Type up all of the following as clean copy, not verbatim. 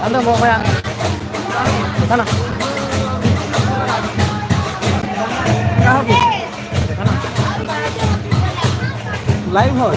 Anda mau kayak sana? Live हो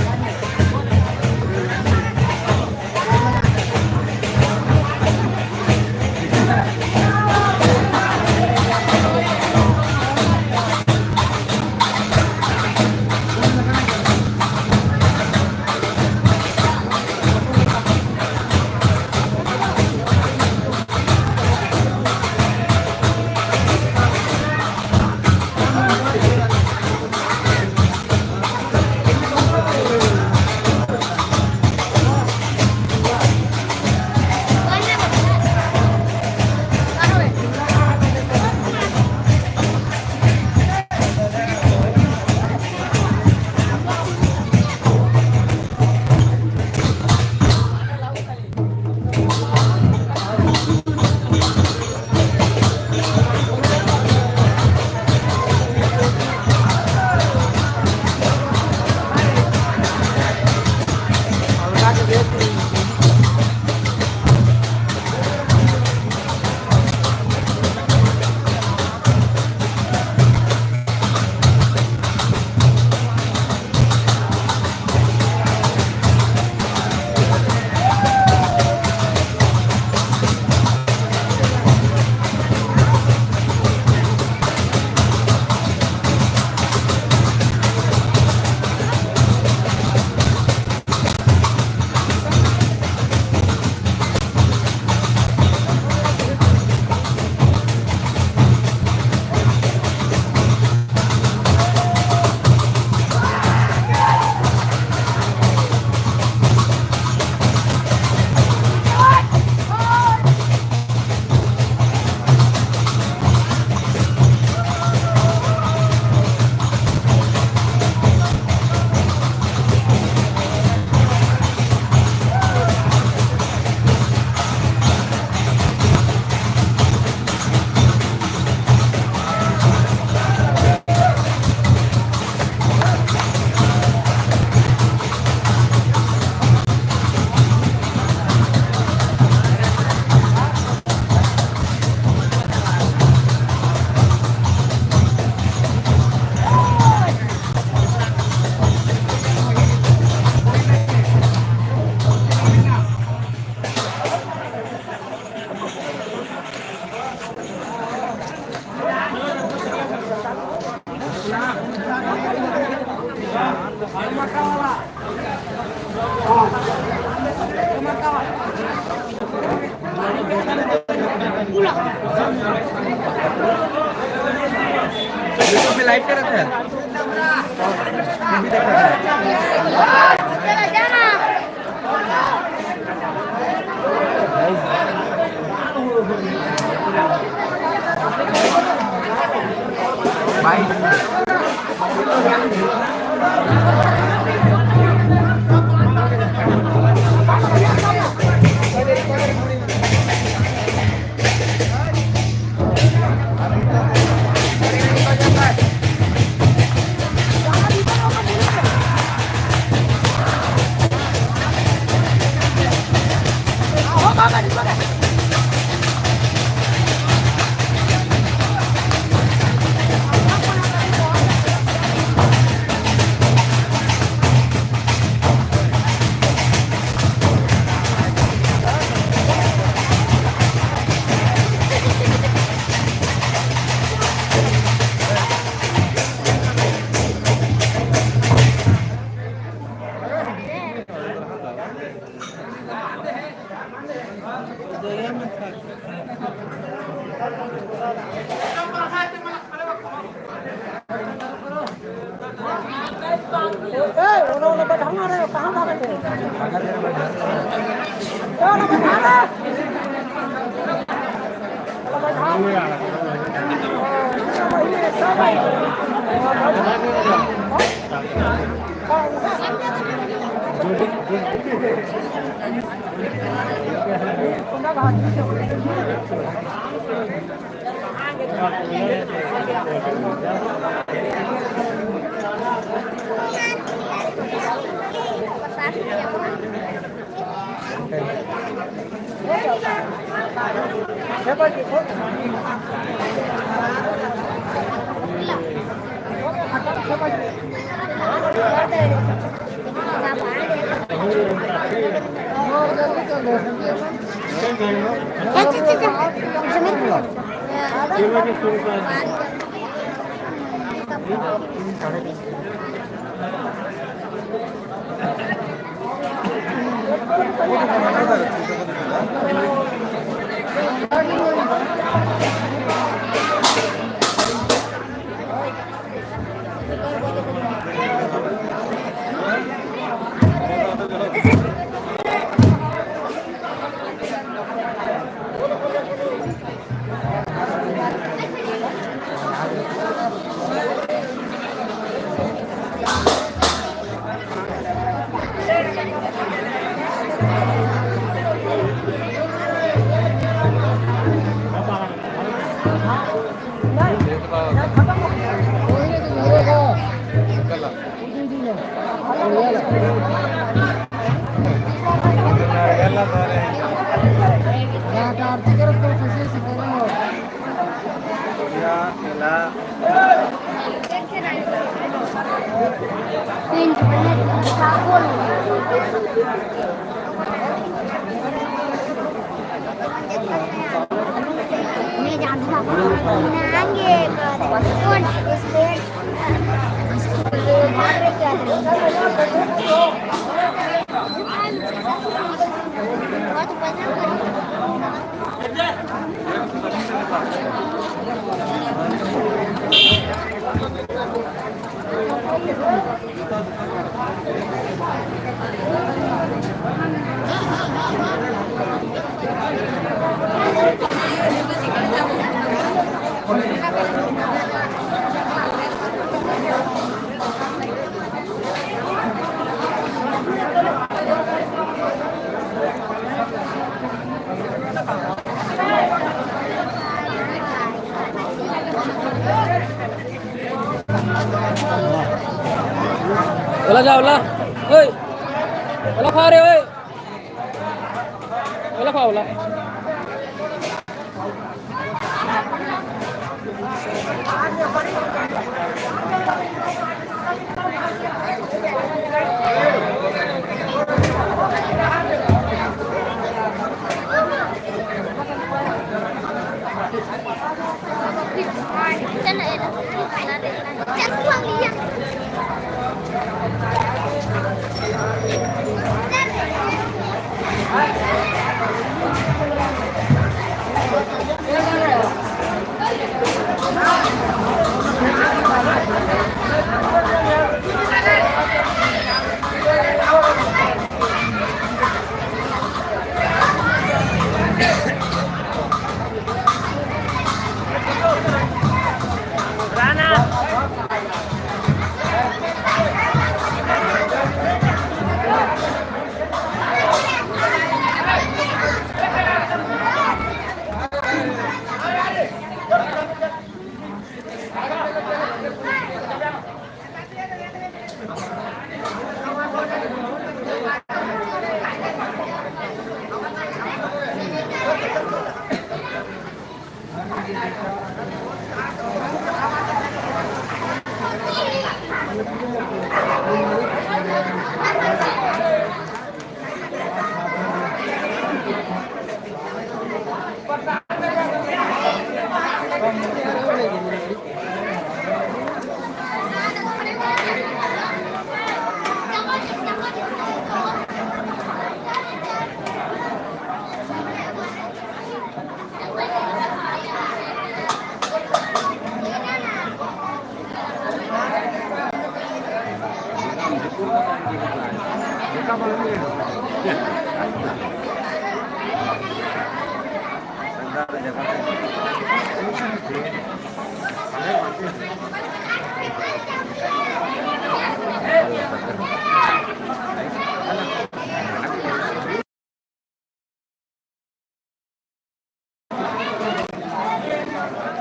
YouTube में live करत है टीवी देख रहा है भाई ओला जा ओला ओय ओला खा रे ओय ओला खा ओला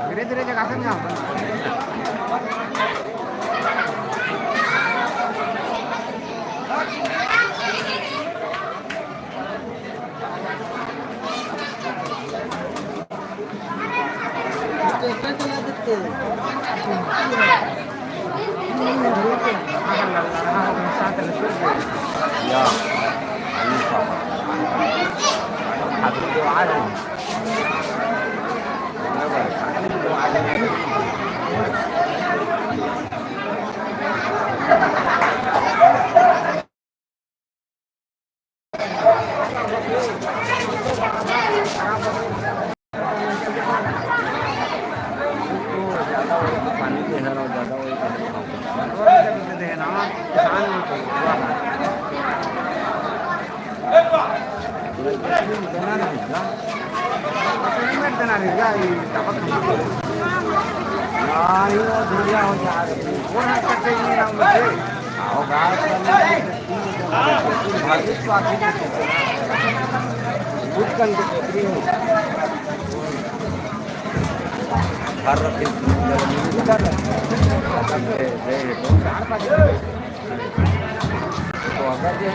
धीरे-धीरे जगह से ना Ya, lupa. Habis itu ada. पानी देना ना ज़्यादा वही देना किसान देना नहीं देना नहीं वो दुनिया हो जा रही वो ना करते नहीं ना मुझे आओ गाय भाग्य स्वास्थ्य दूध कल के बेकरी हो हर रखे कर तो अगर ये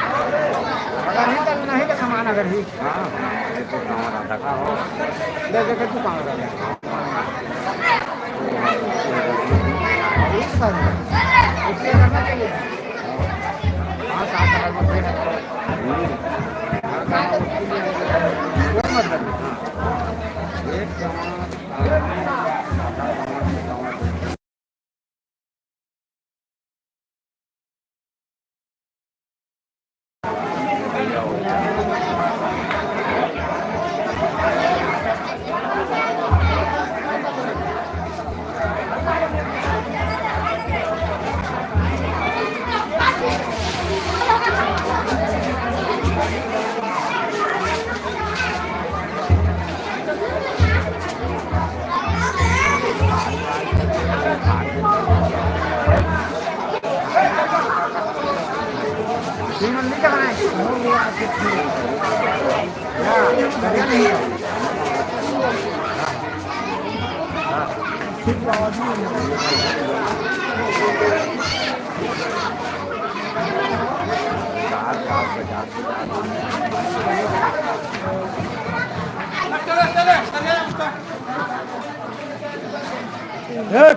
अगर ही करना है का सामान अगर ही हाँ ये तो सामान आता का हो ले के तू काम कर इससे करना चाहिए हाँ 7 रुपए में कोई मतलब नहीं एक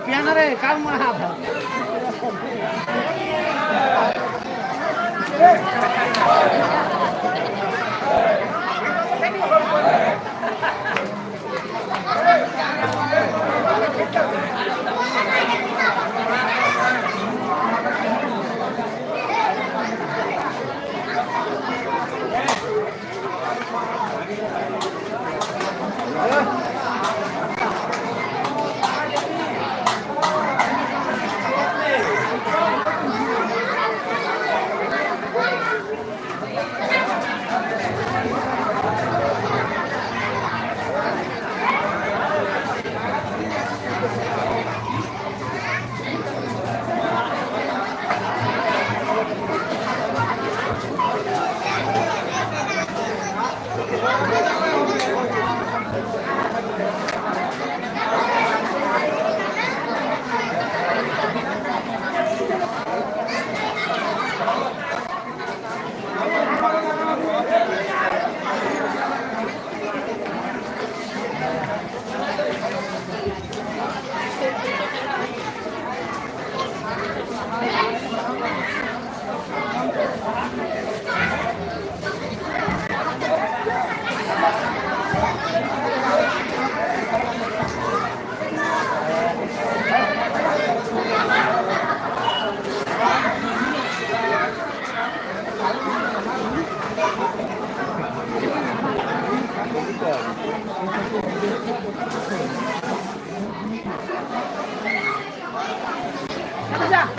पियानो रे काल मला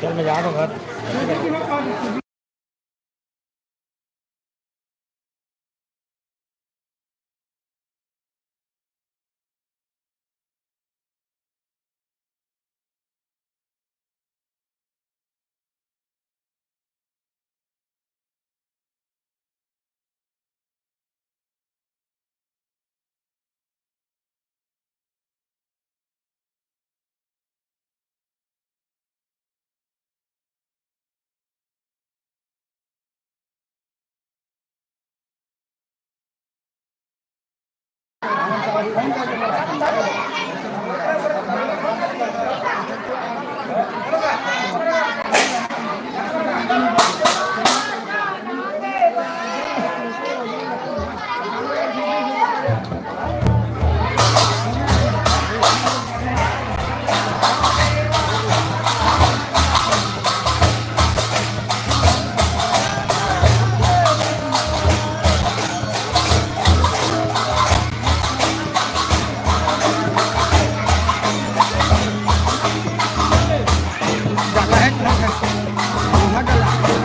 चल मैं जा रहा हूँ घर। झाला आहे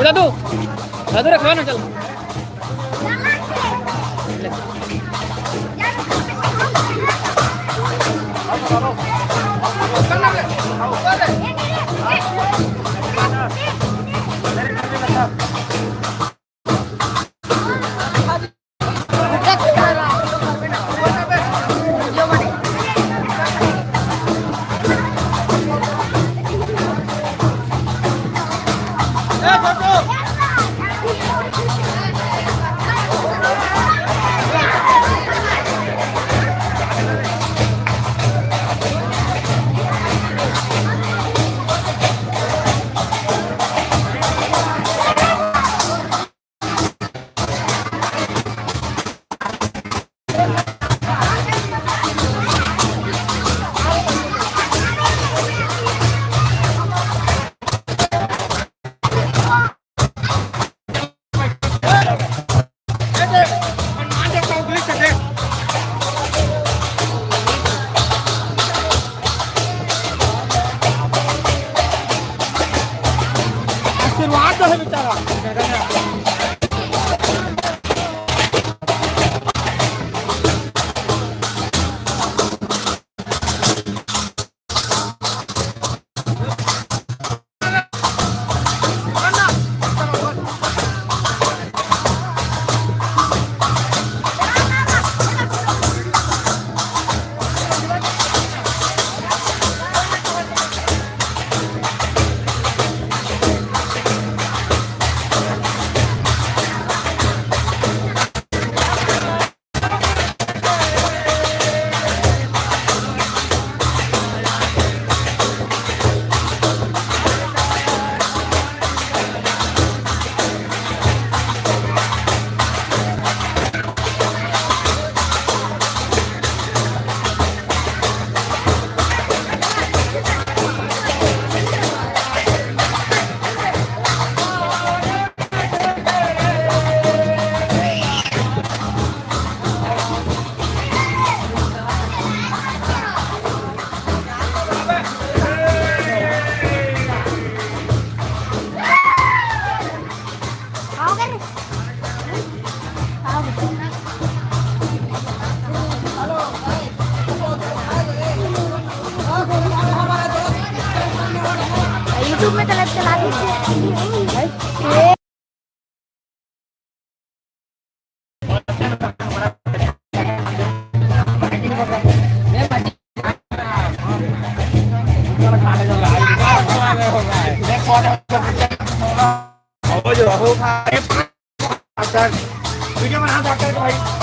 दादू दादू रखवा ना चल आशीर्वाद है बेचारा यूट्यूब में चला दीजिए। वीडियो बना डॉक्टर भाई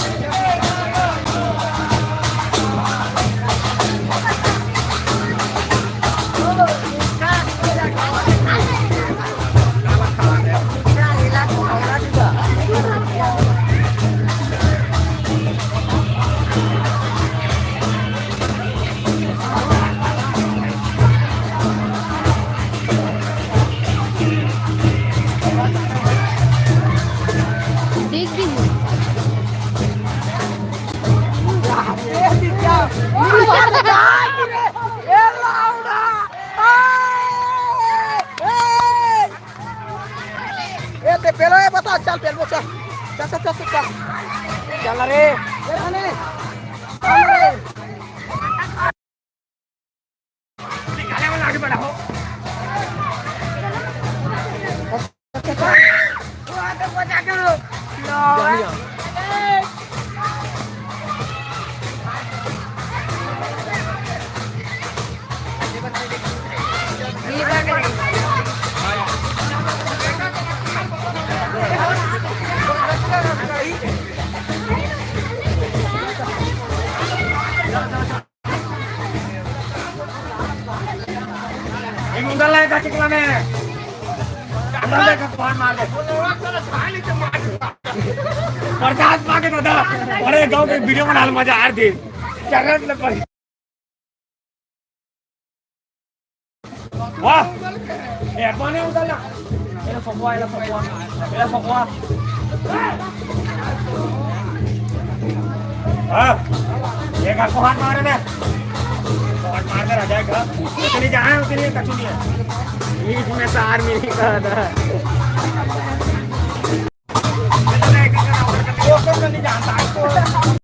पेलो ये बता चल पेलो चल चल चल चल चल चल रे निकाले वाला आगे बढ़ा हो उधर लाएगा चिकला में अंदर देखो कौन मार दे प्रसाद मांगे तो था अरे गांव के वीडियो बना मजा आ रही चरत ले पड़ी वाह ये बने उधर ना ये फकवा हां ये का को हाथ मारे ना हाथ मार कर आ जाएगा इतनी जहां है उतनी कछु नहीं है ये इसमें तो आर्मी नहीं कहा था वो कब नहीं जानता आपको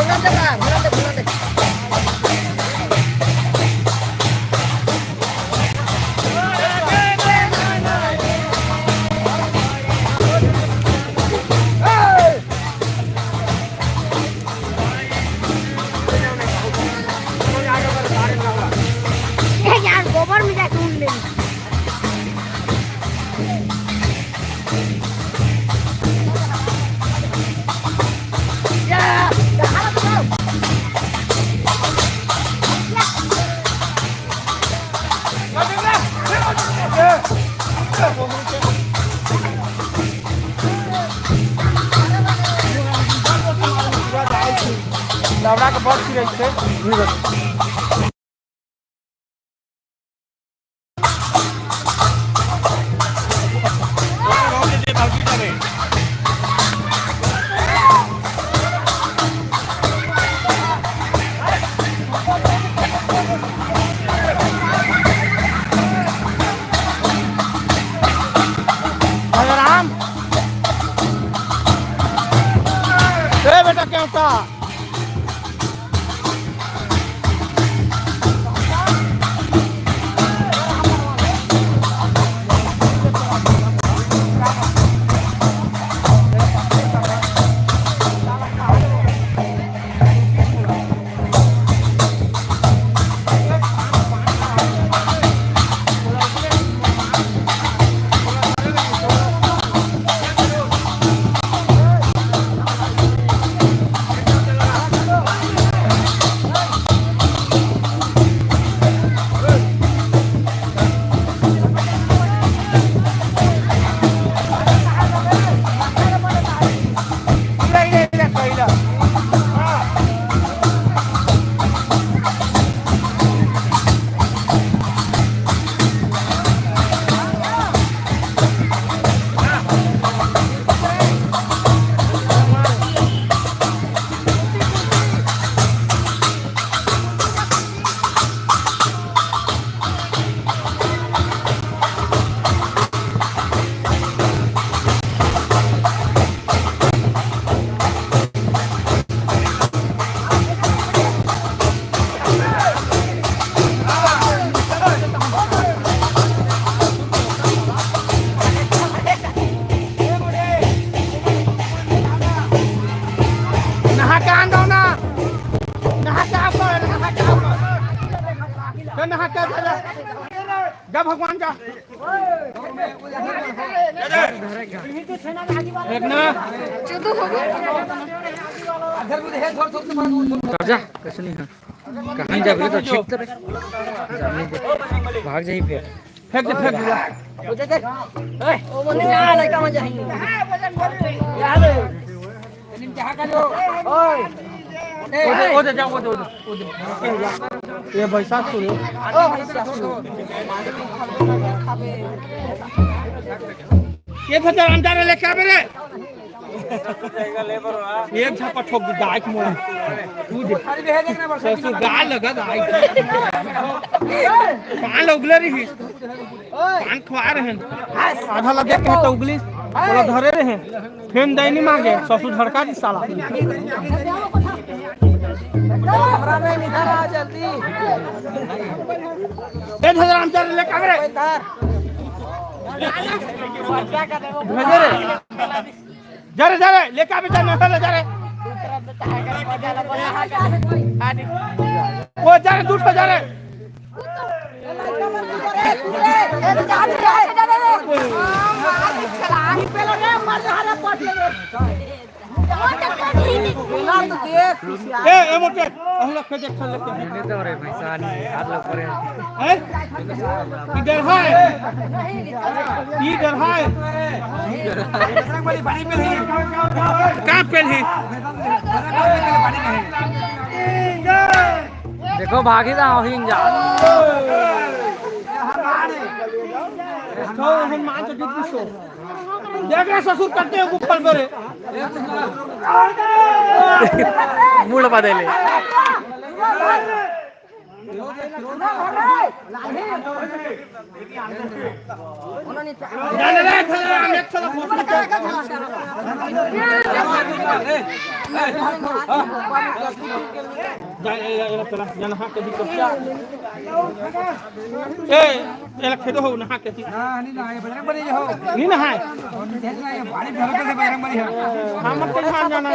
भगवान देखा भगवान देख यार गोबर में जाके ढूंढ ले लवड़ा के बहुत सी रही थे राम बेटा क्या होता भगवान का एक ना जा कैसे नहीं है कहां जा तो ठीक तरह भाग जाई फिर फेंक दे वो दे ए ओ बंदे आ लड़का मत जाई यार निम जहां का लो ओए ओ दे जा ओ दे ये भैसा सुनो ओ भैसा सुनो ये भतर अंदर लेके आवे रे एक झपा ठोक दे गाय के मोड़ तू दे ससुर गाय लगा गाय कान उगले रही कान खवा रहे हैं आधा लगे के तो उगली थोड़ा धरे रहे फेम दैनी मांगे ससुर झड़का दी साला हमरा में इधर आ जल्दी ए भतर अंदर लेके आवे रे भेजे रे जरे जरे लेका बेटा नहले जरे वो जरे दूर पे जरे ए मोटे हम लोग के देख लेते हैं नहीं तो रे पैसा नहीं हाथ लग करे हैं इधर है इधर है कहां पे है देखो भागी जा हिंग जा तो हनुमान तो जितनी सो देख रहे ससुर करते हैं ऊपर पर मूड बदले जाने रे चला एक चला याला चला याला हा कधी कपच्या याला खेदो हो ना हा कधी नाही नाही बजरंग बली हो नी ना हाय तेच नाही पाणी भरत आहे बजरंग बली हो हा मग ते मान जाना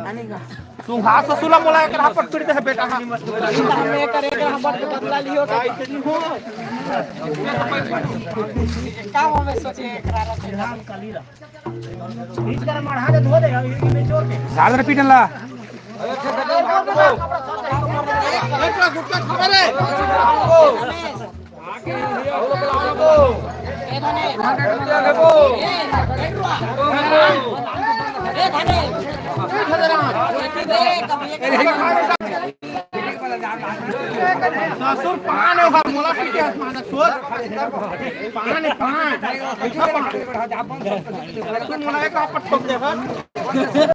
आणि का तू हा ससुला मोला कर हा पटकडी दे बेटा हा मैं करेगा हम बदला लियो काय कधी हो काम में सोचे करारा बीच कर मार हाथ धो देगा ये में जोर के झाडर पीटनला एकला गुटका खबर है ससुर पान है हा मोला पीटे हाथ माना छोड़ पान है पान ससुर मोला एक पट ठोक दे